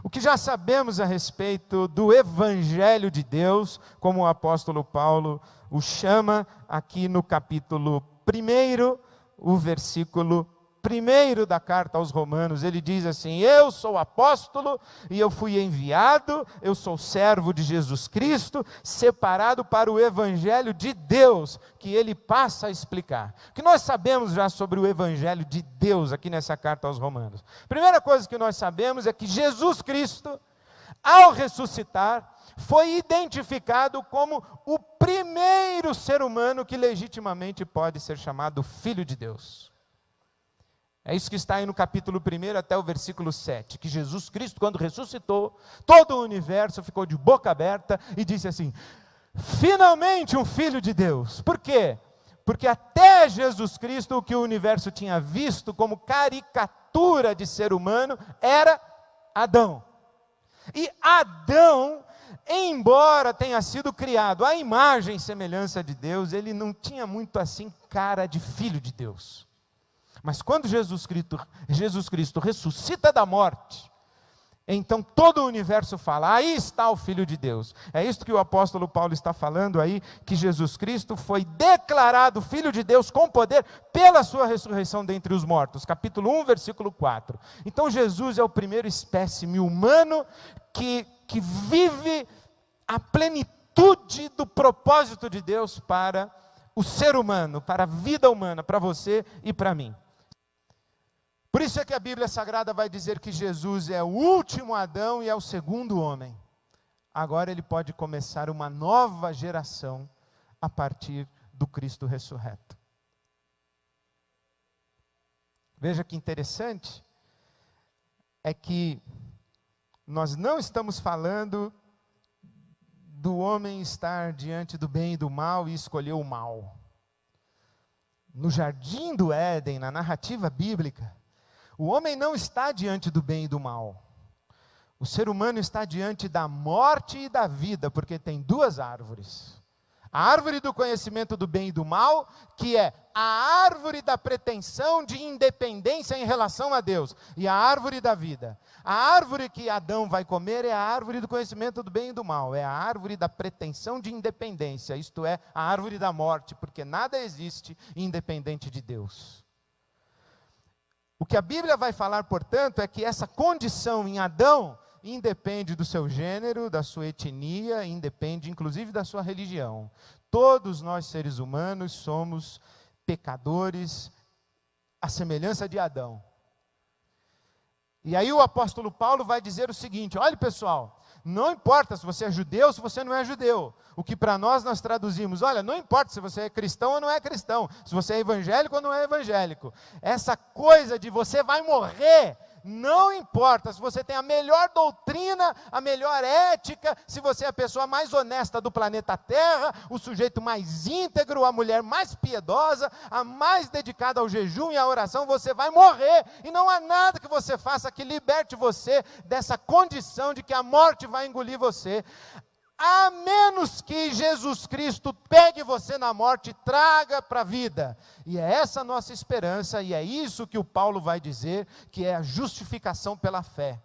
O que já sabemos a respeito do Evangelho de Deus, como o apóstolo Paulo o chama aqui no capítulo 1, o versículo 1 da carta aos Romanos, ele diz assim: eu sou apóstolo e eu fui enviado, eu sou servo de Jesus Cristo, separado para o Evangelho de Deus, que ele passa a explicar. O que nós sabemos já sobre o Evangelho de Deus aqui nessa carta aos Romanos? Primeira coisa que nós sabemos é que Jesus Cristo, ao ressuscitar, foi identificado como o primeiro ser humano que legitimamente pode ser chamado Filho de Deus. É isso que está aí no capítulo 1 até o versículo 7, que Jesus Cristo, quando ressuscitou, todo o universo ficou de boca aberta e disse assim: finalmente um Filho de Deus. Por quê? Porque até Jesus Cristo, o que o universo tinha visto como caricatura de ser humano, era Adão. E Adão, embora tenha sido criado à imagem e semelhança de Deus, ele não tinha muito assim cara de Filho de Deus. Mas quando Jesus Cristo ressuscita da morte, então todo o universo fala: aí está o Filho de Deus. É isso que o apóstolo Paulo está falando aí, que Jesus Cristo foi declarado Filho de Deus com poder pela sua ressurreição dentre os mortos. Capítulo 1, versículo 4. Então Jesus é o primeiro espécime humano que vive a plenitude do propósito de Deus para o ser humano, para a vida humana, para você e para mim. Por isso é que a Bíblia Sagrada vai dizer que Jesus é o último Adão e é o segundo homem. Agora ele pode começar uma nova geração a partir do Cristo ressurreto. Veja que interessante, é que nós não estamos falando do homem estar diante do bem e do mal e escolher o mal. No jardim do Éden, na narrativa bíblica, o homem não está diante do bem e do mal. O ser humano está diante da morte e da vida, porque tem duas árvores. A árvore do conhecimento do bem e do mal, que é a árvore da pretensão de independência em relação a Deus, e a árvore da vida. A árvore que Adão vai comer é a árvore do conhecimento do bem e do mal, é a árvore da pretensão de independência, isto é, a árvore da morte, porque nada existe independente de Deus. O que a Bíblia vai falar, portanto, é que essa condição em Adão independe do seu gênero, da sua etnia, independe inclusive da sua religião. Todos nós seres humanos somos pecadores à semelhança de Adão. E aí o apóstolo Paulo vai dizer o seguinte: olha pessoal, não importa se você é judeu ou se você não é judeu. O que para nós traduzimos: olha, não importa se você é cristão ou não é cristão, se você é evangélico ou não é evangélico. Essa coisa de você vai morrer, não importa se você tem a melhor doutrina, a melhor ética, se você é a pessoa mais honesta do planeta Terra, o sujeito mais íntegro, a mulher mais piedosa, a mais dedicada ao jejum e à oração, você vai morrer. E não há nada que você faça que liberte você dessa condição de que a morte vai engolir você. A menos que Jesus Cristo pegue você na morte e traga para a vida. E é essa a nossa esperança, e é isso que o Paulo vai dizer, que é a justificação pela fé.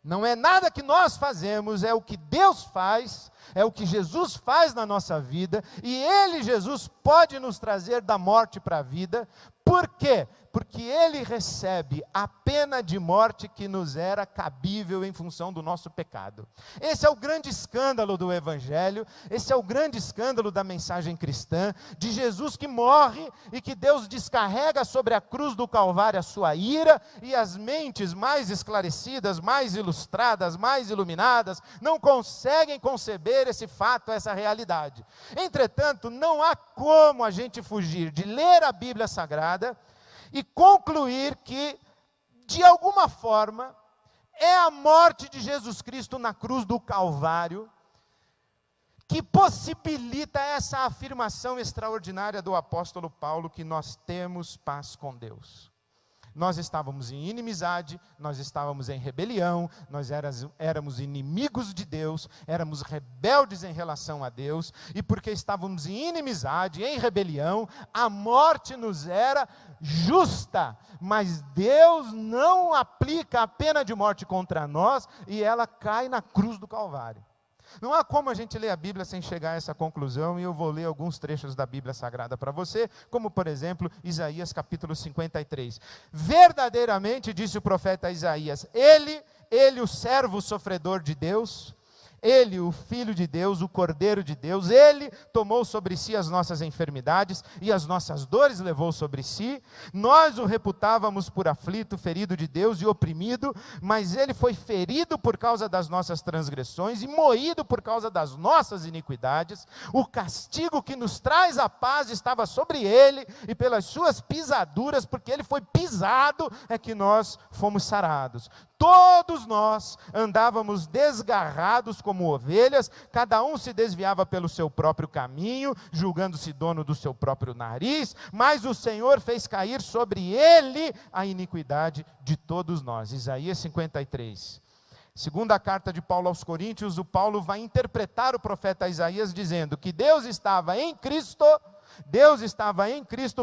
Não é nada que nós fazemos, é o que Deus faz, é o que Jesus faz na nossa vida, e Ele, Jesus, pode nos trazer da morte para a vida. Por quê? Porque Ele recebe a pena de morte que nos era cabível em função do nosso pecado. Esse é o grande escândalo do Evangelho, esse é o grande escândalo da mensagem cristã, de Jesus que morre e que Deus descarrega sobre a cruz do Calvário a sua ira, e as mentes mais esclarecidas, mais ilustradas, mais iluminadas, não conseguem conceber esse fato, essa realidade. Entretanto, não há como a gente fugir de ler a Bíblia Sagrada e concluir que, de alguma forma, é a morte de Jesus Cristo na cruz do Calvário que possibilita essa afirmação extraordinária do apóstolo Paulo, que nós temos paz com Deus. Nós estávamos em inimizade, nós estávamos em rebelião, nós éramos inimigos de Deus, éramos rebeldes em relação a Deus, e porque estávamos em inimizade, em rebelião, a morte nos era justa, mas Deus não aplica a pena de morte contra nós, e ela cai na cruz do Calvário. Não há como a gente ler a Bíblia sem chegar a essa conclusão, e eu vou ler alguns trechos da Bíblia Sagrada para você, como por exemplo, Isaías capítulo 53. Verdadeiramente, disse o profeta Isaías, ele o servo sofredor de Deus, ele, o Filho de Deus, o Cordeiro de Deus, ele tomou sobre si as nossas enfermidades e as nossas dores levou sobre si. Nós o reputávamos por aflito, ferido de Deus e oprimido, mas ele foi ferido por causa das nossas transgressões e moído por causa das nossas iniquidades. O castigo que nos traz a paz estava sobre ele, e pelas suas pisaduras, porque ele foi pisado, é que nós fomos sarados. Todos nós andávamos desgarrados como ovelhas, cada um se desviava pelo seu próprio caminho, julgando-se dono do seu próprio nariz, mas o Senhor fez cair sobre ele a iniquidade de todos nós. Isaías 53. Segunda carta de Paulo aos Coríntios, o Paulo vai interpretar o profeta Isaías dizendo que Deus estava em Cristo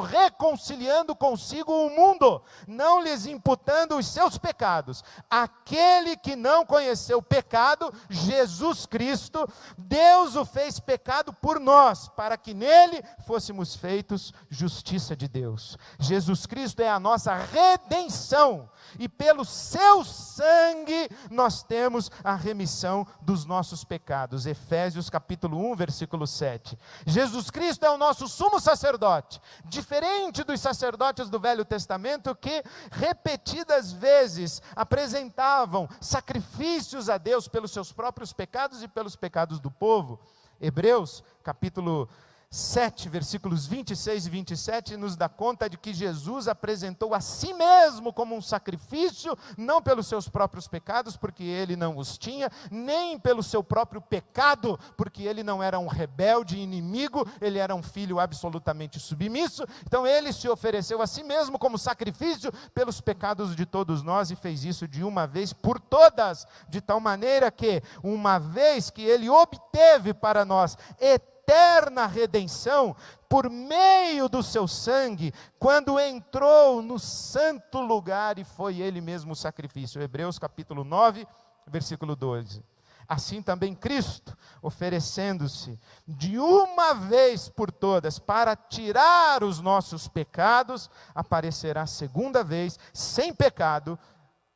reconciliando consigo o mundo, não lhes imputando os seus pecados. Aquele que não conheceu pecado, Jesus Cristo, Deus o fez pecado por nós, para que nele fôssemos feitos justiça de Deus. Jesus Cristo é a nossa redenção, e pelo seu sangue nós temos a remissão dos nossos pecados. Efésios capítulo 1, versículo 7. Jesus Cristo é o nosso sumo sacerdote, diferente dos sacerdotes do Velho Testamento que repetidas vezes apresentavam sacrifícios a Deus pelos seus próprios pecados e pelos pecados do povo. Hebreus capítulo 7, versículos 26 e 27, nos dá conta de que Jesus apresentou a si mesmo como um sacrifício, não pelos seus próprios pecados, porque ele não os tinha, nem pelo seu próprio pecado, porque ele não era um rebelde inimigo, ele era um filho absolutamente submisso. Então ele se ofereceu a si mesmo como sacrifício pelos pecados de todos nós, e fez isso de uma vez por todas, de tal maneira que, uma vez que ele obteve para nós eterna redenção, por meio do seu sangue, quando entrou no santo lugar, e foi ele mesmo o sacrifício. Hebreus capítulo 9, versículo 12. Assim também Cristo, oferecendo-se de uma vez por todas para tirar os nossos pecados, aparecerá segunda vez, sem pecado,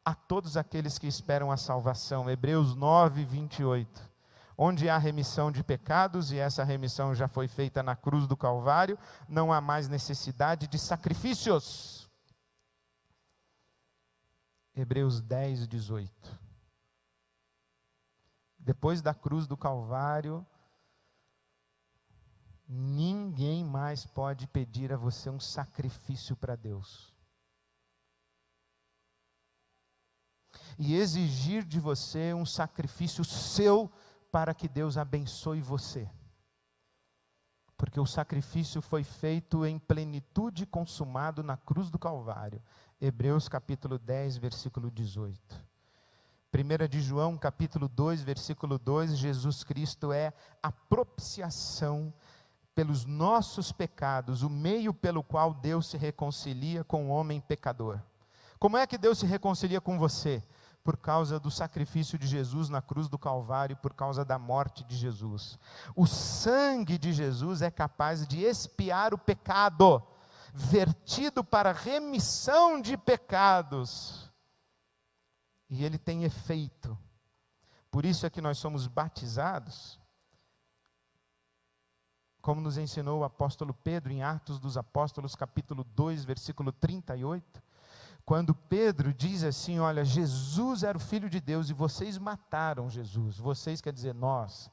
a todos aqueles que esperam a salvação. Hebreus 9, 28. Onde há remissão de pecados, e essa remissão já foi feita na cruz do Calvário, não há mais necessidade de sacrifícios. Hebreus 10, 18. Depois da cruz do Calvário, ninguém mais pode pedir a você um sacrifício para Deus. E exigir de você um sacrifício seu, para que Deus abençoe você, porque o sacrifício foi feito em plenitude, consumado na cruz do Calvário. Hebreus capítulo 10, versículo 18. 1 de João capítulo 2, versículo 2, Jesus Cristo é a propiciação pelos nossos pecados, o meio pelo qual Deus se reconcilia com o homem pecador. Como é que Deus se reconcilia com você? Por causa do sacrifício de Jesus na cruz do Calvário, por causa da morte de Jesus. O sangue de Jesus é capaz de expiar o pecado, vertido para remissão de pecados. E ele tem efeito. Por isso é que nós somos batizados, como nos ensinou o apóstolo Pedro em Atos dos Apóstolos, capítulo 2, versículo 38. Quando Pedro diz assim, olha, Jesus era o Filho de Deus e vocês mataram Jesus. Vocês quer dizer nós.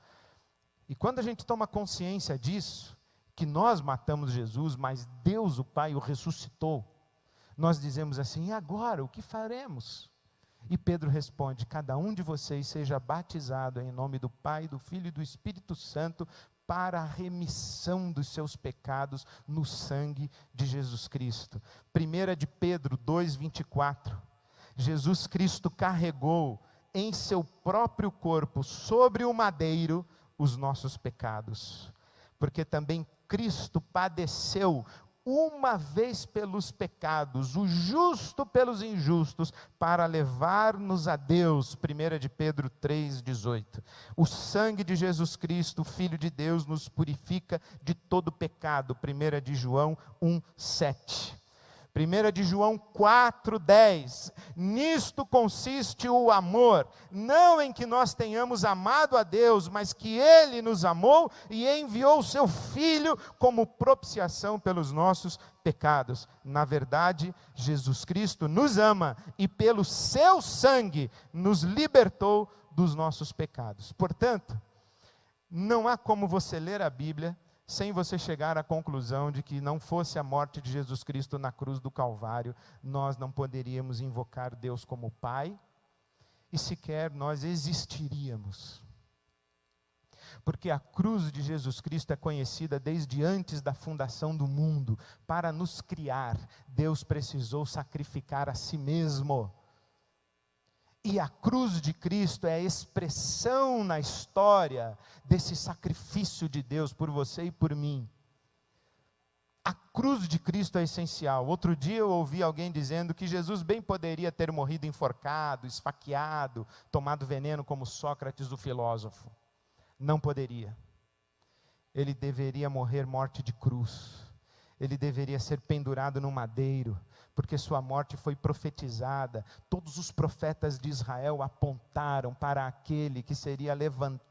E quando a gente toma consciência disso, que nós matamos Jesus, mas Deus o Pai o ressuscitou, nós dizemos assim, e agora, o que faremos? E Pedro responde, cada um de vocês seja batizado em nome do Pai, do Filho e do Espírito Santo, para a remissão dos seus pecados no sangue de Jesus Cristo. 1 de Pedro 2,24, Jesus Cristo carregou em seu próprio corpo, sobre o madeiro, os nossos pecados, porque também Cristo padeceu uma vez pelos pecados, o justo pelos injustos, para levar-nos a Deus. 1 de Pedro 3,18. O sangue de Jesus Cristo, Filho de Deus, nos purifica de todo pecado. 1 de João 1,7. 1 de João 4,10, nisto consiste o amor, não em que nós tenhamos amado a Deus, mas que Ele nos amou e enviou o seu Filho como propiciação pelos nossos pecados. Na verdade, Jesus Cristo nos ama e pelo seu sangue nos libertou dos nossos pecados. Portanto, não há como você ler a Bíblia sem você chegar à conclusão de que não fosse a morte de Jesus Cristo na cruz do Calvário, nós não poderíamos invocar Deus como Pai, e sequer nós existiríamos. Porque a cruz de Jesus Cristo é conhecida desde antes da fundação do mundo. Para nos criar, Deus precisou sacrificar a si mesmo. E a cruz de Cristo é a expressão na história desse sacrifício de Deus por você e por mim. A cruz de Cristo é essencial. Outro dia eu ouvi alguém dizendo que Jesus bem poderia ter morrido enforcado, esfaqueado, tomado veneno como Sócrates, o filósofo. Não poderia. Ele deveria morrer morte de cruz. Ele deveria ser pendurado no madeiro, porque sua morte foi profetizada. Todos os profetas de Israel apontaram para aquele que seria levantado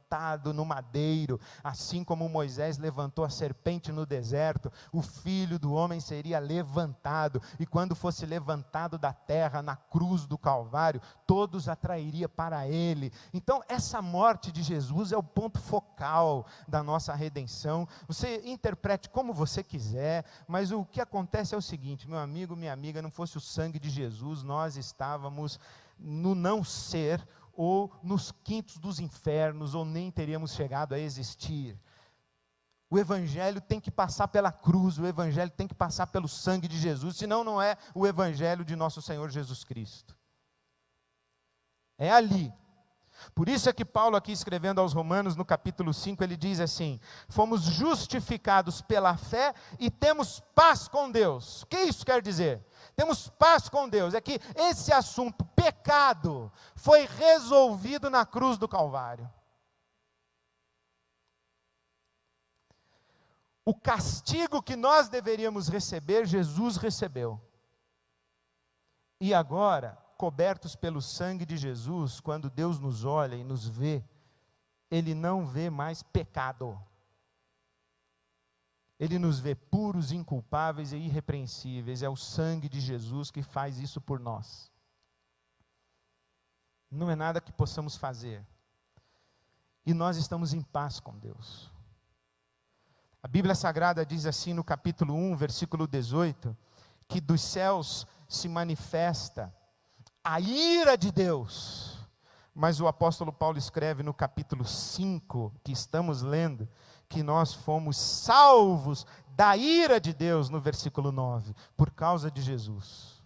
no madeiro, assim como Moisés levantou a serpente no deserto, o Filho do Homem seria levantado, e quando fosse levantado da terra, na cruz do Calvário, todos atrairia para ele. Então essa morte de Jesus é o ponto focal da nossa redenção. Você interprete como você quiser, mas o que acontece é o seguinte, meu amigo, minha amiga, não fosse o sangue de Jesus, nós estávamos no não ser, ou nos quintos dos infernos, ou nem teríamos chegado a existir. O Evangelho tem que passar pela cruz, o Evangelho tem que passar pelo sangue de Jesus, senão não é o Evangelho de nosso Senhor Jesus Cristo. É ali. Por isso é que Paulo aqui escrevendo aos Romanos, no capítulo 5, ele diz assim: fomos justificados pela fé e temos paz com Deus. O que isso quer dizer? Temos paz com Deus, é que esse assunto, pecado, foi resolvido na cruz do Calvário. O castigo que nós deveríamos receber, Jesus recebeu. E agora, cobertos pelo sangue de Jesus, quando Deus nos olha e nos vê, Ele não vê mais pecado. Ele nos vê puros, inculpáveis e irrepreensíveis. É o sangue de Jesus que faz isso por nós. Não é nada que possamos fazer. E nós estamos em paz com Deus. A Bíblia Sagrada diz assim no capítulo 1, versículo 18, que dos céus se manifesta a ira de Deus. Mas o apóstolo Paulo escreve no capítulo 5, que estamos lendo, que nós fomos salvos da ira de Deus, no versículo 9, por causa de Jesus.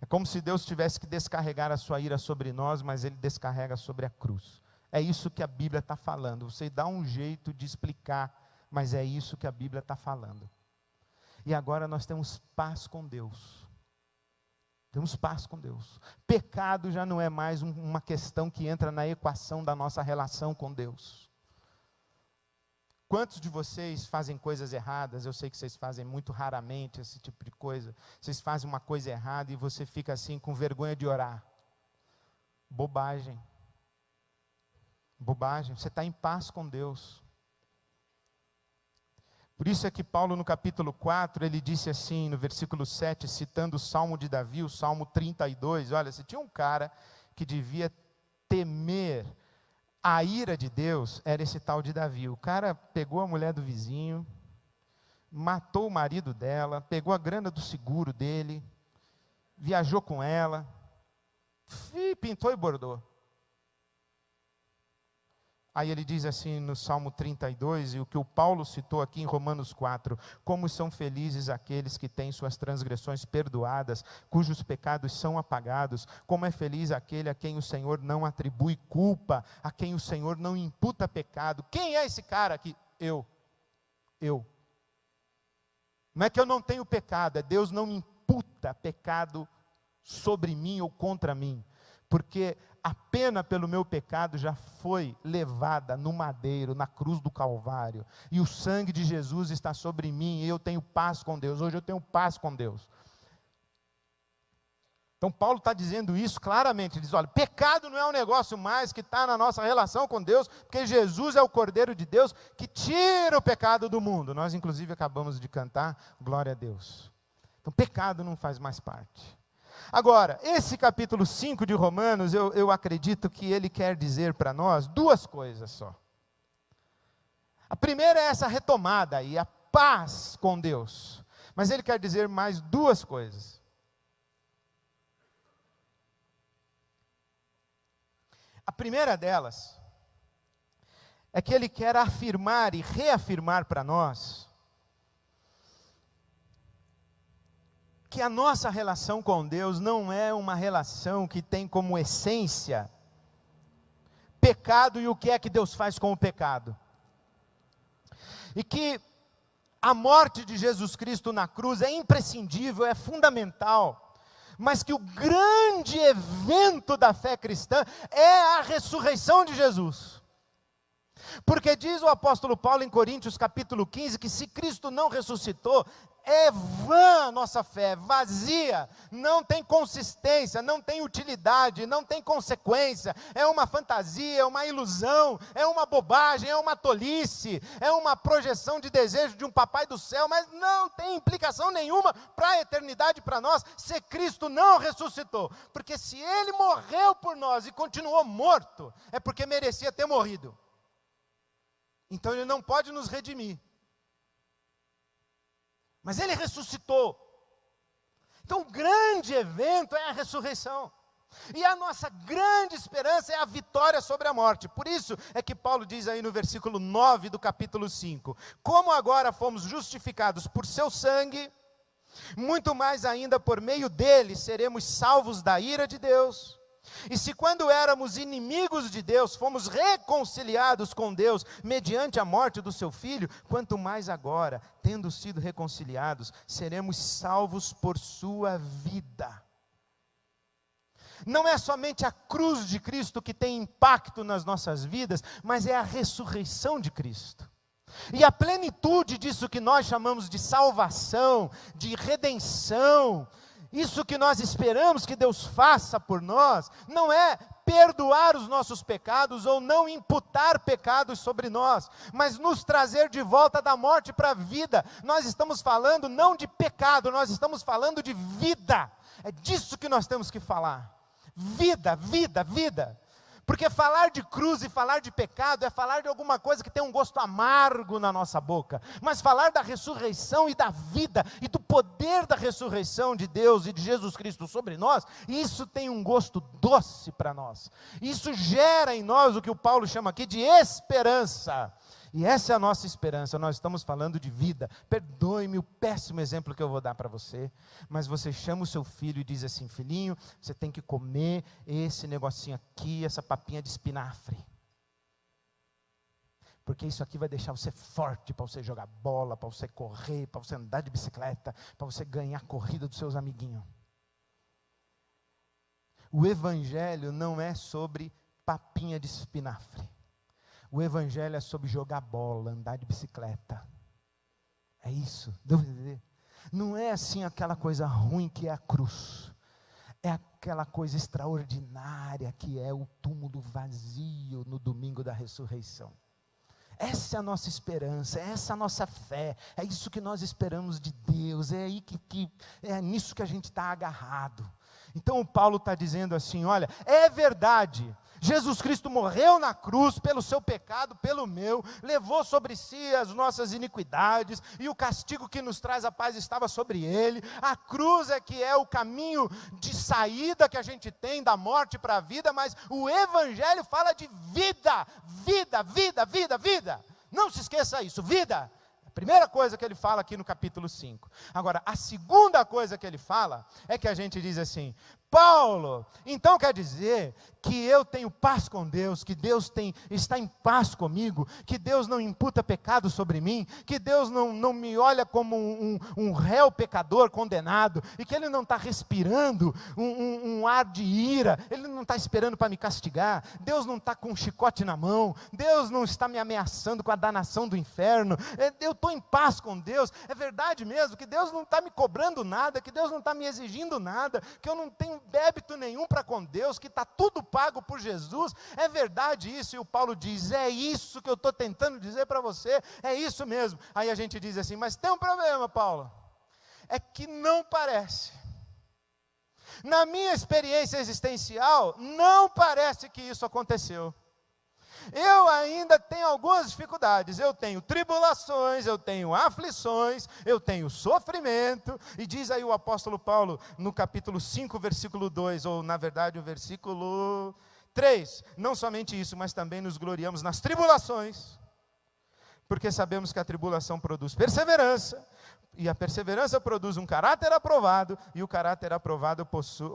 É como se Deus tivesse que descarregar a sua ira sobre nós, mas Ele descarrega sobre a cruz. É isso que a Bíblia está falando. Você dá um jeito de explicar, mas é isso que a Bíblia está falando. E agora nós temos paz com Deus. Temos paz com Deus. Pecado já não é mais uma questão que entra na equação da nossa relação com Deus. Quantos de vocês fazem coisas erradas? Eu sei que vocês fazem muito raramente esse tipo de coisa. Vocês fazem uma coisa errada e você fica assim com vergonha de orar. Bobagem. Bobagem. Você está em paz com Deus. Por isso é que Paulo no capítulo 4, ele disse assim, no versículo 7, citando o Salmo de Davi, o Salmo 32, olha, se tinha um cara que devia temer a ira de Deus, era esse tal de Davi. O cara pegou a mulher do vizinho, matou o marido dela, pegou a grana do seguro dele, viajou com ela, pintou e bordou. Aí ele diz assim no Salmo 32, e o que o Paulo citou aqui em Romanos 4, como são felizes aqueles que têm suas transgressões perdoadas, cujos pecados são apagados, como é feliz aquele a quem o Senhor não atribui culpa, a quem o Senhor não imputa pecado. Quem é esse cara aqui? Eu. Não é que eu não tenho pecado, é Deus não imputa pecado sobre mim ou contra mim, porque a pena pelo meu pecado já foi levada no madeiro, na cruz do Calvário, e o sangue de Jesus está sobre mim, e eu tenho paz com Deus. Hoje eu tenho paz com Deus. Então Paulo está dizendo isso claramente, ele diz, olha, pecado não é um negócio mais que está na nossa relação com Deus, porque Jesus é o Cordeiro de Deus, que tira o pecado do mundo. Nós inclusive acabamos de cantar, glória a Deus. Então pecado não faz mais parte. Agora, esse capítulo 5 de Romanos, eu acredito que ele quer dizer para nós duas coisas só. A primeira é essa retomada aí, a paz com Deus. Mas ele quer dizer mais duas coisas. A primeira delas é que ele quer afirmar e reafirmar para nós que a nossa relação com Deus não é uma relação que tem como essência pecado e o que é que Deus faz com o pecado. E que a morte de Jesus Cristo na cruz é imprescindível, é fundamental, mas que o grande evento da fé cristã é a ressurreição de Jesus. Porque diz o apóstolo Paulo em Coríntios capítulo 15, que se Cristo não ressuscitou, é vã a nossa fé, vazia, não tem consistência, não tem utilidade, não tem consequência, é uma fantasia, é uma ilusão, é uma bobagem, é uma tolice, é uma projeção de desejo de um papai do céu, mas não tem implicação nenhuma para a eternidade para nós, se Cristo não ressuscitou, porque se Ele morreu por nós e continuou morto, é porque merecia ter morrido, então Ele não pode nos redimir. Mas Ele ressuscitou. Então o grande evento é a ressurreição. E a nossa grande esperança é a vitória sobre a morte. Por isso é que Paulo diz aí no versículo 9 do capítulo 5. Como agora fomos justificados por seu sangue, muito mais ainda por meio dele seremos salvos da ira de Deus. E se quando éramos inimigos de Deus, fomos reconciliados com Deus, mediante a morte do seu Filho, quanto mais agora, tendo sido reconciliados, seremos salvos por sua vida. Não é somente a cruz de Cristo que tem impacto nas nossas vidas, mas é a ressurreição de Cristo. E a plenitude disso que nós chamamos de salvação, de redenção, isso que nós esperamos que Deus faça por nós, não é perdoar os nossos pecados ou não imputar pecados sobre nós, mas nos trazer de volta da morte para a vida. Nós estamos falando não de pecado, nós estamos falando de vida. É disso que nós temos que falar. Vida, vida, vida. Porque falar de cruz e falar de pecado é falar de alguma coisa que tem um gosto amargo na nossa boca. Mas falar da ressurreição e da vida e do poder da ressurreição de Deus e de Jesus Cristo sobre nós, isso tem um gosto doce para nós. Isso gera em nós o que o Paulo chama aqui de esperança. E essa é a nossa esperança, nós estamos falando de vida. Perdoe-me o péssimo exemplo que eu vou dar para você, mas você chama o seu filho e diz assim: filhinho, você tem que comer esse negocinho aqui, essa papinha de espinafre, porque isso aqui vai deixar você forte para você jogar bola, para você correr, para você andar de bicicleta, para você ganhar a corrida dos seus amiguinhos. O evangelho não é sobre papinha de espinafre. O evangelho é sobre jogar bola, andar de bicicleta. É isso, deu para entender? Não é assim aquela coisa ruim que é a cruz. É aquela coisa extraordinária que é o túmulo vazio no domingo da ressurreição. Essa é a nossa esperança, essa é a nossa fé, é isso que nós esperamos de Deus, é aí é nisso que a gente está agarrado. Então o Paulo está dizendo assim, olha, é verdade, Jesus Cristo morreu na cruz pelo seu pecado, pelo meu, levou sobre si as nossas iniquidades, e o castigo que nos traz a paz estava sobre ele. A cruz é que é o caminho de saída que a gente tem da morte para a vida, mas o Evangelho fala de vida, vida, vida, vida, vida. Não se esqueça isso, vida. A primeira coisa que ele fala aqui no capítulo 5. Agora, a segunda coisa que ele fala é que a gente diz assim: Paulo, então quer dizer que eu tenho paz com Deus, que Deus está em paz comigo, que Deus não imputa pecado sobre mim, que Deus não me olha como um réu pecador condenado, e que Ele não está respirando um ar de ira, Ele não está esperando para me castigar, Deus não está com um chicote na mão, Deus não está me ameaçando com a danação do inferno, eu estou em paz com Deus. É verdade mesmo que Deus não está me cobrando nada, que Deus não está me exigindo nada, que eu não tenho débito nenhum para com Deus, que está tudo pago por Jesus. É verdade isso, e o Paulo diz: é isso que eu estou tentando dizer para você, é isso mesmo. Aí a gente diz assim: mas tem um problema, Paulo, é que não parece, na minha experiência existencial, não parece que isso aconteceu. Eu ainda tenho algumas dificuldades, eu tenho tribulações, eu tenho aflições, eu tenho sofrimento, e diz aí o apóstolo Paulo, no capítulo 5, versículo 2, ou na verdade o versículo 3, não somente isso, mas também nos gloriamos nas tribulações, porque sabemos que a tribulação produz perseverança, e a perseverança produz um caráter aprovado, e o caráter aprovado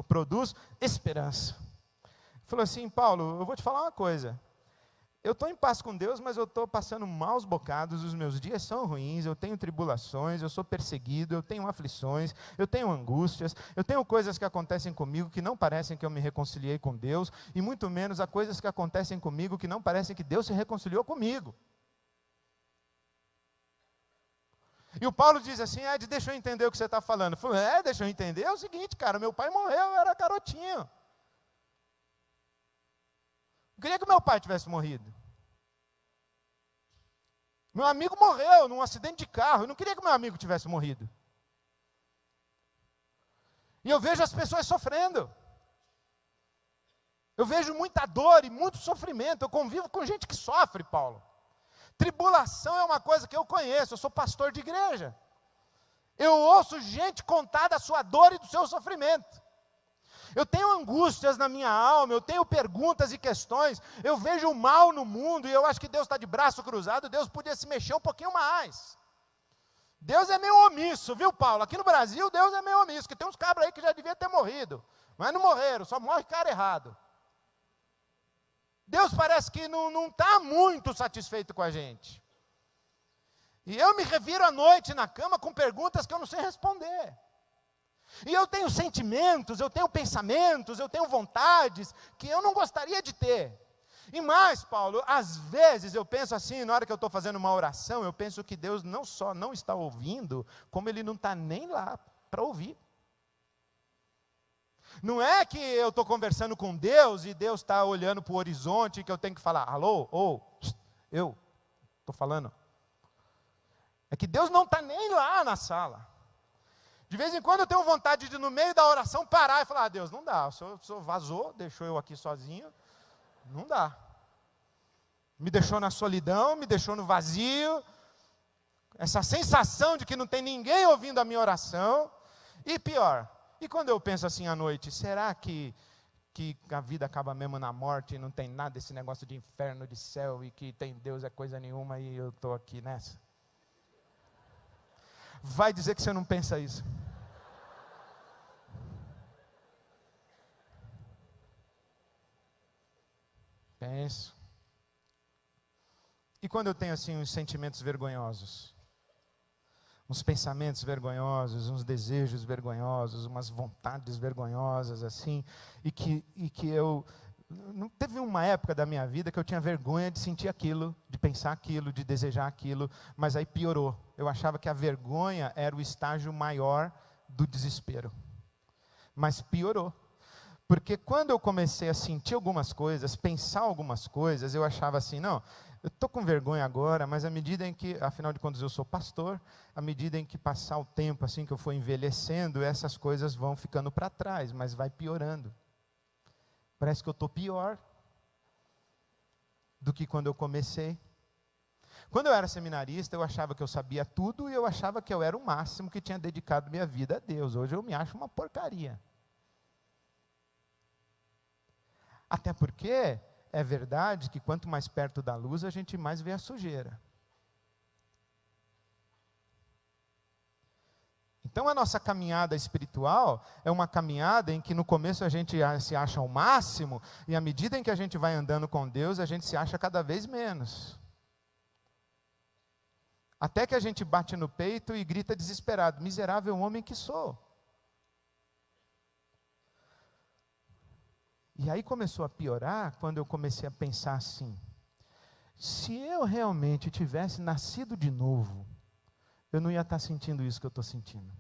produz esperança. Ele falou assim: Paulo, eu vou te falar uma coisa, eu estou em paz com Deus, mas eu estou passando maus bocados, os meus dias são ruins, eu tenho tribulações, eu sou perseguido, eu tenho aflições, eu tenho angústias, eu tenho coisas que acontecem comigo que não parecem que eu me reconciliei com Deus, e muito menos há coisas que acontecem comigo que não parecem que Deus se reconciliou comigo. E o Paulo diz assim: Ed, deixa eu entender o que você está falando. Eu falei: deixa eu entender, é o seguinte, cara, meu pai morreu, eu era garotinho. Eu queria que meu pai tivesse morrido. Meu amigo morreu num acidente de carro, eu não queria que meu amigo tivesse morrido. E eu vejo as pessoas sofrendo. Eu vejo muita dor e muito sofrimento. Eu convivo com gente que sofre, Paulo. Tribulação é uma coisa que eu conheço, eu sou pastor de igreja. Eu ouço gente contar da sua dor e do seu sofrimento. Eu tenho angústias na minha alma, eu tenho perguntas e questões, eu vejo o mal no mundo, e eu acho que Deus está de braço cruzado. Deus podia se mexer um pouquinho mais. Deus é meio omisso, viu, Paulo? Aqui no Brasil, Deus é meio omisso, que tem uns cabras aí que já deviam ter morrido, mas não morreram, só morre cara errado. Deus parece que não está muito satisfeito com a gente. E eu me reviro à noite na cama com perguntas que eu não sei responder. E eu tenho sentimentos, eu tenho pensamentos, eu tenho vontades que eu não gostaria de ter. E mais, Paulo, às vezes eu penso assim, na hora que eu estou fazendo uma oração, eu penso que Deus não só não está ouvindo, como Ele não está nem lá para ouvir. Não é que eu estou conversando com Deus e Deus está olhando para o horizonte e que eu tenho que falar: alô, eu estou falando. É que Deus não está nem lá na sala. De vez em quando eu tenho vontade de, no meio da oração, parar e falar: Deus, não dá, o senhor vazou, deixou eu aqui sozinho, não dá. Me deixou na solidão, me deixou no vazio, essa sensação de que não tem ninguém ouvindo a minha oração. E pior, e quando eu penso assim à noite, será que a vida acaba mesmo na morte e não tem nada desse negócio de inferno, de céu, e que tem Deus é coisa nenhuma e eu estou aqui nessa? Vai dizer que você não pensa isso. Penso. E quando eu tenho assim uns sentimentos vergonhosos, uns pensamentos vergonhosos, uns desejos vergonhosos, umas vontades vergonhosas assim, e que eu não teve uma época da minha vida que eu tinha vergonha de sentir aquilo, de pensar aquilo, de desejar aquilo, mas aí piorou. Eu achava que a vergonha era o estágio maior do desespero. Mas piorou. Porque quando eu comecei a sentir algumas coisas, pensar algumas coisas, eu achava assim: não, eu estou com vergonha agora, mas à medida em que, afinal de contas eu sou pastor, à medida em que passar o tempo, assim que eu for envelhecendo, essas coisas vão ficando para trás, mas vai piorando. Parece que eu estou pior. do que quando eu comecei. Quando eu era seminarista, eu achava que eu sabia tudo e eu achava que eu era o máximo que tinha dedicado minha vida a Deus. Hoje eu me acho uma porcaria. Até porque é verdade que quanto mais perto da luz, a gente mais vê a sujeira. Então a nossa caminhada espiritual é uma caminhada em que no começo a gente se acha o máximo, e à medida em que a gente vai andando com Deus, a gente se acha cada vez menos. Até que a gente bate no peito e grita desesperado: miserável homem que sou. E aí começou a piorar quando eu comecei a pensar assim: se eu realmente tivesse nascido de novo, eu não ia estar sentindo isso que eu estou sentindo.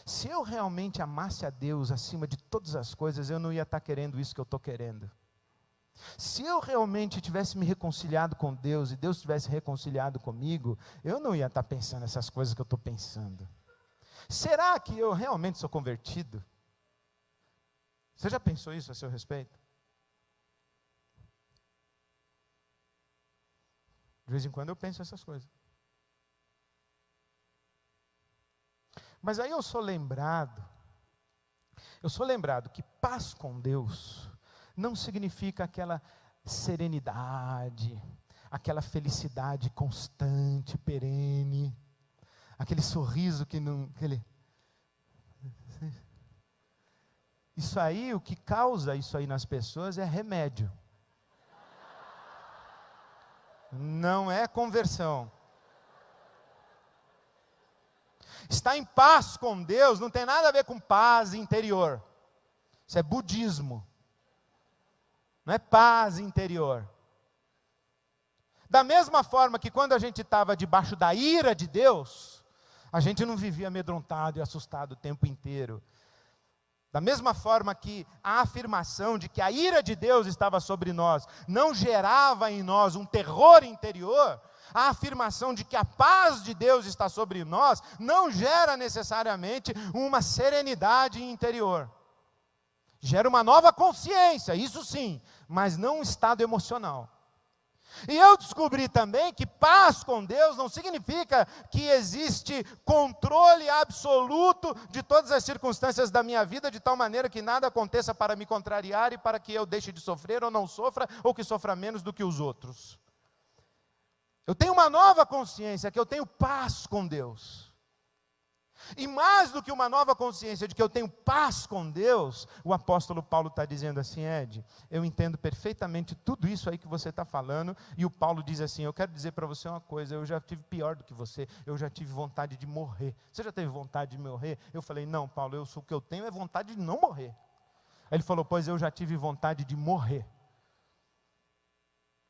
Se eu realmente amasse a Deus acima de todas as coisas, eu não ia estar querendo isso que eu estou querendo. Se eu realmente tivesse me reconciliado com Deus, e Deus tivesse reconciliado comigo, eu não ia estar pensando essas coisas que eu estou pensando. Será que eu realmente sou convertido? Você já pensou isso a seu respeito? De vez em quando eu penso essas coisas. Mas aí eu sou lembrado que paz com Deus não significa aquela serenidade, aquela felicidade constante, perene, aquele sorriso que não... Isso aí, o que causa isso aí nas pessoas é remédio. Não é conversão. Estar em paz com Deus não tem nada a ver com paz interior. Isso é budismo. Não é paz interior. Da mesma forma que quando a gente estava debaixo da ira de Deus, a gente não vivia amedrontado e assustado o tempo inteiro. Da mesma forma que a afirmação de que a ira de Deus estava sobre nós não gerava em nós um terror interior, a afirmação de que a paz de Deus está sobre nós não gera necessariamente uma serenidade interior. Gera uma nova consciência, isso sim, mas não um estado emocional. E eu descobri também que paz com Deus não significa que existe controle absoluto de todas as circunstâncias da minha vida, de tal maneira que nada aconteça para me contrariar e para que eu deixe de sofrer ou não sofra, ou que sofra menos do que os outros. Eu tenho uma nova consciência, que eu tenho paz com Deus. E mais do que uma nova consciência de que eu tenho paz com Deus, o apóstolo Paulo está dizendo assim: Ed, eu entendo perfeitamente tudo isso aí que você está falando, e o Paulo diz assim: eu quero dizer para você uma coisa, eu já tive pior do que você, eu já tive vontade de morrer. Você já teve vontade de morrer? Eu falei: não, Paulo, o que eu tenho é vontade de não morrer. Aí ele falou: pois eu já tive vontade de morrer.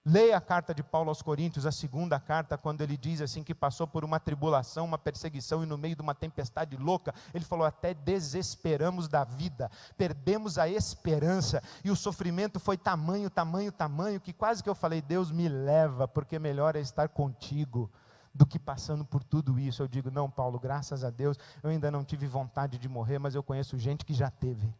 Leia a carta de Paulo aos Coríntios, a segunda carta, quando ele diz assim que passou por uma tribulação, uma perseguição, e no meio de uma tempestade louca, ele falou: até desesperamos da vida, perdemos a esperança, e o sofrimento foi tamanho, que quase que eu falei: Deus me leva, porque melhor é estar contigo, do que passando por tudo isso. Eu digo: não, Paulo, graças a Deus, eu ainda não tive vontade de morrer, mas eu conheço gente que já teve.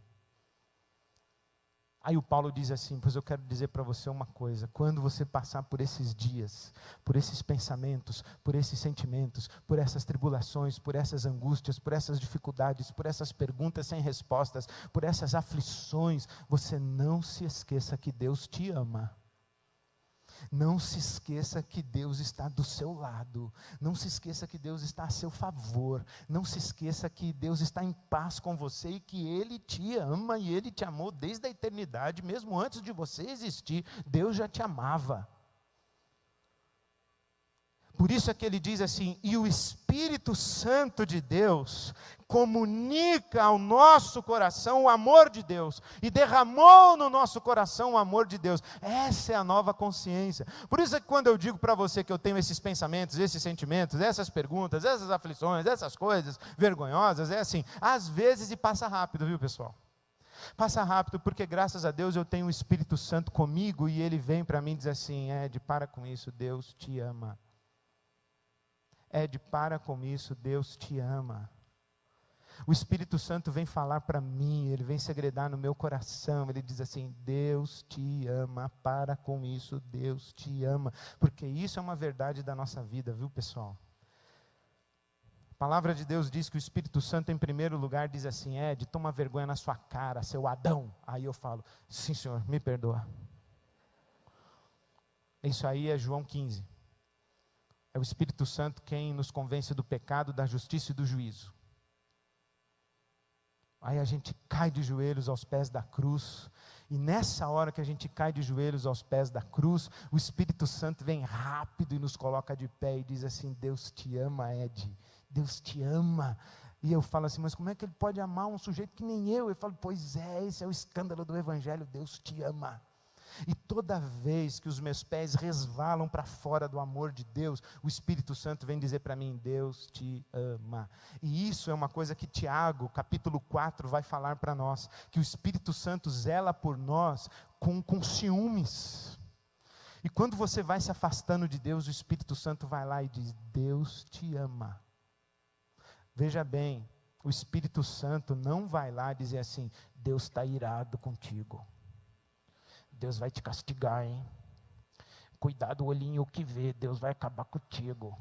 Aí o Paulo diz assim: pois eu quero dizer para você uma coisa, quando você passar por esses dias, por esses pensamentos, por esses sentimentos, por essas tribulações, por essas angústias, por essas dificuldades, por essas perguntas sem respostas, por essas aflições, você não se esqueça que Deus te ama. Não se esqueça que Deus está do seu lado. Não se esqueça que Deus está a seu favor. Não se esqueça que Deus está em paz com você e que Ele te ama e Ele te amou desde a eternidade, mesmo antes de você existir. Deus já te amava. Por isso é que ele diz assim: e o Espírito Santo de Deus comunica ao nosso coração o amor de Deus, e derramou no nosso coração o amor de Deus. Essa é a nova consciência. Por isso é que quando eu digo para você que eu tenho esses pensamentos, esses sentimentos, essas perguntas, essas aflições, essas coisas vergonhosas, é assim, às vezes, e passa rápido, viu, pessoal? Passa rápido, porque graças a Deus eu tenho o Espírito Santo comigo, e ele vem para mim e diz assim: Ed, para com isso, Deus te ama. Ed, para com isso, Deus te ama. O Espírito Santo vem falar para mim, ele vem segredar no meu coração, ele diz assim: Deus te ama, para com isso, Deus te ama, porque isso é uma verdade da nossa vida, viu, pessoal? A palavra de Deus diz que o Espírito Santo, em primeiro lugar, diz assim: Ed, toma vergonha na sua cara, seu Adão. Aí eu falo: sim, Senhor, me perdoa. Isso aí é João 15. É o Espírito Santo quem nos convence do pecado, da justiça e do juízo. Aí a gente cai de joelhos aos pés da cruz, e nessa hora que a gente cai de joelhos aos pés da cruz, o Espírito Santo vem rápido e nos coloca de pé e diz assim: Deus te ama, Ed, Deus te ama. E eu falo assim: mas como é que ele pode amar um sujeito que nem eu? Eu falo: pois é, esse é o escândalo do Evangelho, Deus te ama. E toda vez que os meus pés resvalam para fora do amor de Deus, o Espírito Santo vem dizer para mim: Deus te ama. E isso é uma coisa que Tiago, capítulo 4, vai falar para nós, que o Espírito Santo zela por nós com ciúmes. E quando você vai se afastando de Deus, o Espírito Santo vai lá e diz: Deus te ama. Veja bem, o Espírito Santo não vai lá dizer assim: Deus está irado contigo, Deus vai te castigar, hein? Cuidado o olhinho que vê, Deus vai acabar contigo.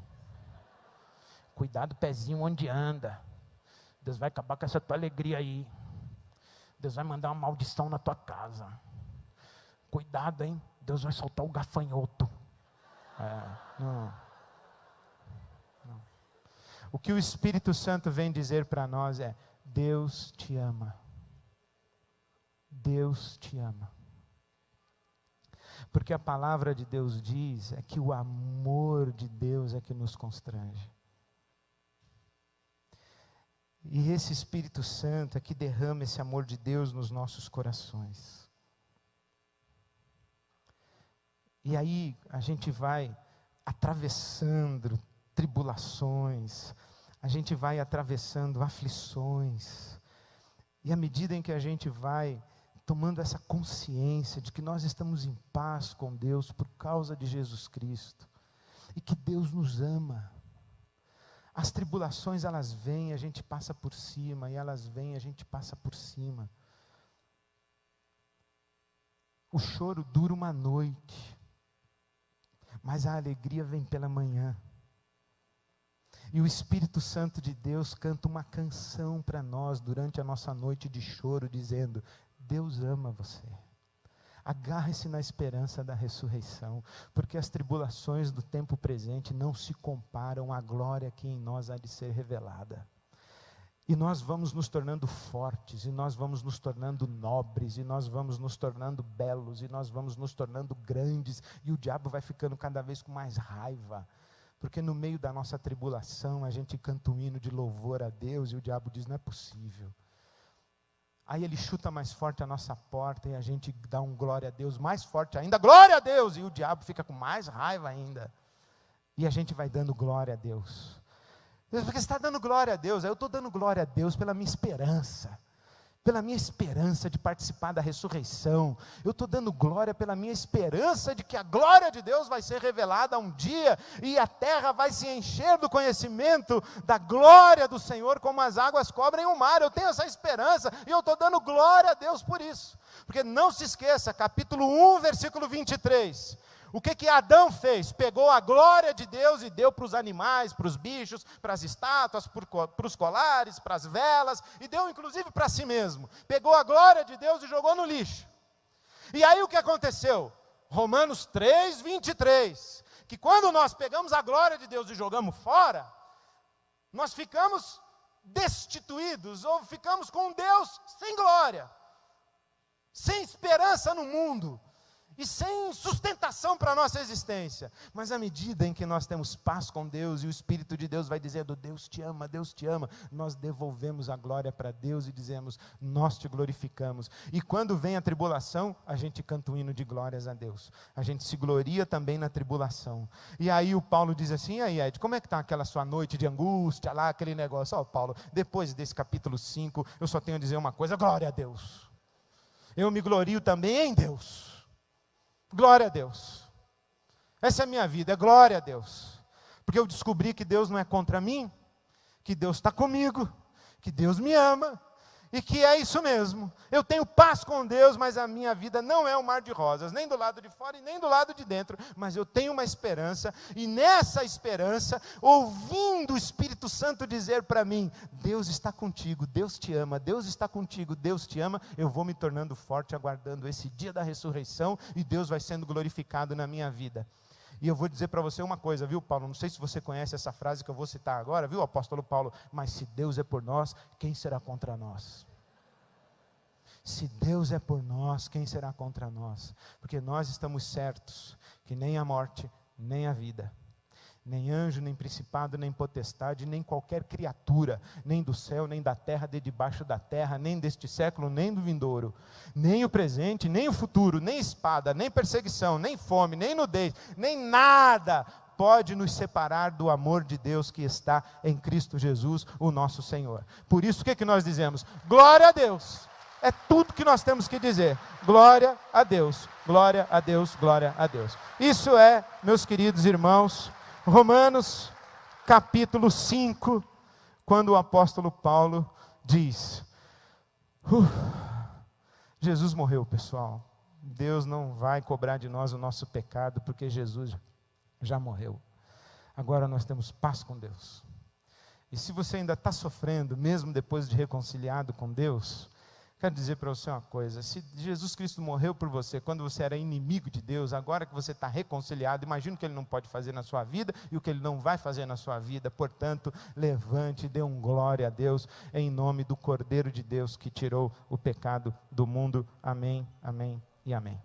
Cuidado o pezinho onde anda, Deus vai acabar com essa tua alegria aí. Deus vai mandar uma maldição na tua casa. Cuidado, hein? Deus vai soltar o gafanhoto. Não. O que o Espírito Santo vem dizer para nós é: Deus te ama. Deus te ama. Porque a palavra de Deus diz é que o amor de Deus é que nos constrange. E esse Espírito Santo é que derrama esse amor de Deus nos nossos corações. E aí a gente vai atravessando tribulações, a gente vai atravessando aflições, e à medida em que a gente vai tomando essa consciência de que nós estamos em paz com Deus por causa de Jesus Cristo, e que Deus nos ama, as tribulações elas vêm, a gente passa por cima, e elas vêm, a gente passa por cima. O choro dura uma noite, mas a alegria vem pela manhã. E o Espírito Santo de Deus canta uma canção para nós durante a nossa noite de choro, dizendo: Deus ama você. Agarre-se na esperança da ressurreição, porque as tribulações do tempo presente não se comparam à glória que em nós há de ser revelada. E nós vamos nos tornando fortes, e nós vamos nos tornando nobres, e nós vamos nos tornando belos, e nós vamos nos tornando grandes, e o diabo vai ficando cada vez com mais raiva, porque no meio da nossa tribulação a gente canta um hino de louvor a Deus, e o diabo diz: não é possível. Aí ele chuta mais forte a nossa porta, e a gente dá um glória a Deus mais forte ainda, glória a Deus, e o diabo fica com mais raiva ainda, e a gente vai dando glória a Deus. Porque você está dando glória a Deus? Eu estou dando glória a Deus pela minha esperança de participar da ressurreição. Eu estou dando glória pela minha esperança de que a glória de Deus vai ser revelada um dia, e a terra vai se encher do conhecimento da glória do Senhor, como as águas cobrem o mar. Eu tenho essa esperança, e eu estou dando glória a Deus por isso. Porque não se esqueça, capítulo 1, versículo 23, o que Adão fez? Pegou a glória de Deus e deu para os animais, para os bichos, para as estátuas, para os colares, para as velas, e deu inclusive para si mesmo. Pegou a glória de Deus e jogou no lixo. E aí o que aconteceu? Romanos 3, 23, que quando nós pegamos a glória de Deus e jogamos fora, nós ficamos destituídos, ou ficamos com um Deus sem glória, sem esperança no mundo, e sem sustentação para a nossa existência. Mas à medida em que nós temos paz com Deus, e o Espírito de Deus vai dizendo: Deus te ama, nós devolvemos a glória para Deus e dizemos: nós te glorificamos. E quando vem a tribulação, a gente canta um hino de glórias a Deus, a gente se gloria também na tribulação. E aí o Paulo diz assim: e aí Ed, como é que está aquela sua noite de angústia lá, aquele negócio? Paulo, depois desse capítulo 5, eu só tenho a dizer uma coisa: glória a Deus. Eu me glorio também em Deus. Glória a Deus. Essa é a minha vida, é glória a Deus. Porque eu descobri que Deus não é contra mim, que Deus está comigo, que Deus me ama, e que é isso mesmo. Eu tenho paz com Deus, mas a minha vida não é um mar de rosas, nem do lado de fora e nem do lado de dentro. Mas eu tenho uma esperança, e nessa esperança, ouvindo o Espírito Santo dizer para mim: Deus está contigo, Deus te ama, Deus está contigo, Deus te ama. Eu vou me tornando forte, aguardando esse dia da ressurreição, e Deus vai sendo glorificado na minha vida. E eu vou dizer para você uma coisa, viu, Paulo? Não sei se você conhece essa frase que eu vou citar agora, viu, apóstolo Paulo? Mas se Deus é por nós, quem será contra nós? Se Deus é por nós, quem será contra nós? Porque nós estamos certos que nem a morte, nem a vida, nem anjo, nem principado, nem potestade, nem qualquer criatura, nem do céu, nem da terra, de debaixo da terra, nem deste século, nem do vindouro, nem o presente, nem o futuro, nem espada, nem perseguição, nem fome, nem nudez, nem nada pode nos separar do amor de Deus que está em Cristo Jesus, o nosso Senhor. Por isso, o que nós dizemos? Glória a Deus! É tudo que nós temos que dizer. Glória a Deus, glória a Deus, glória a Deus. Isso é, meus queridos irmãos, Romanos capítulo 5, quando o apóstolo Paulo diz: Jesus morreu, pessoal. Deus não vai cobrar de nós o nosso pecado, porque Jesus já morreu. Agora nós temos paz com Deus. E se você ainda está sofrendo, mesmo depois de reconciliado com Deus, quero dizer para você uma coisa: se Jesus Cristo morreu por você quando você era inimigo de Deus, agora que você está reconciliado, imagina o que Ele não pode fazer na sua vida e o que Ele não vai fazer na sua vida. Portanto, levante e dê glória a Deus, em nome do Cordeiro de Deus que tirou o pecado do mundo. Amém, amém e amém.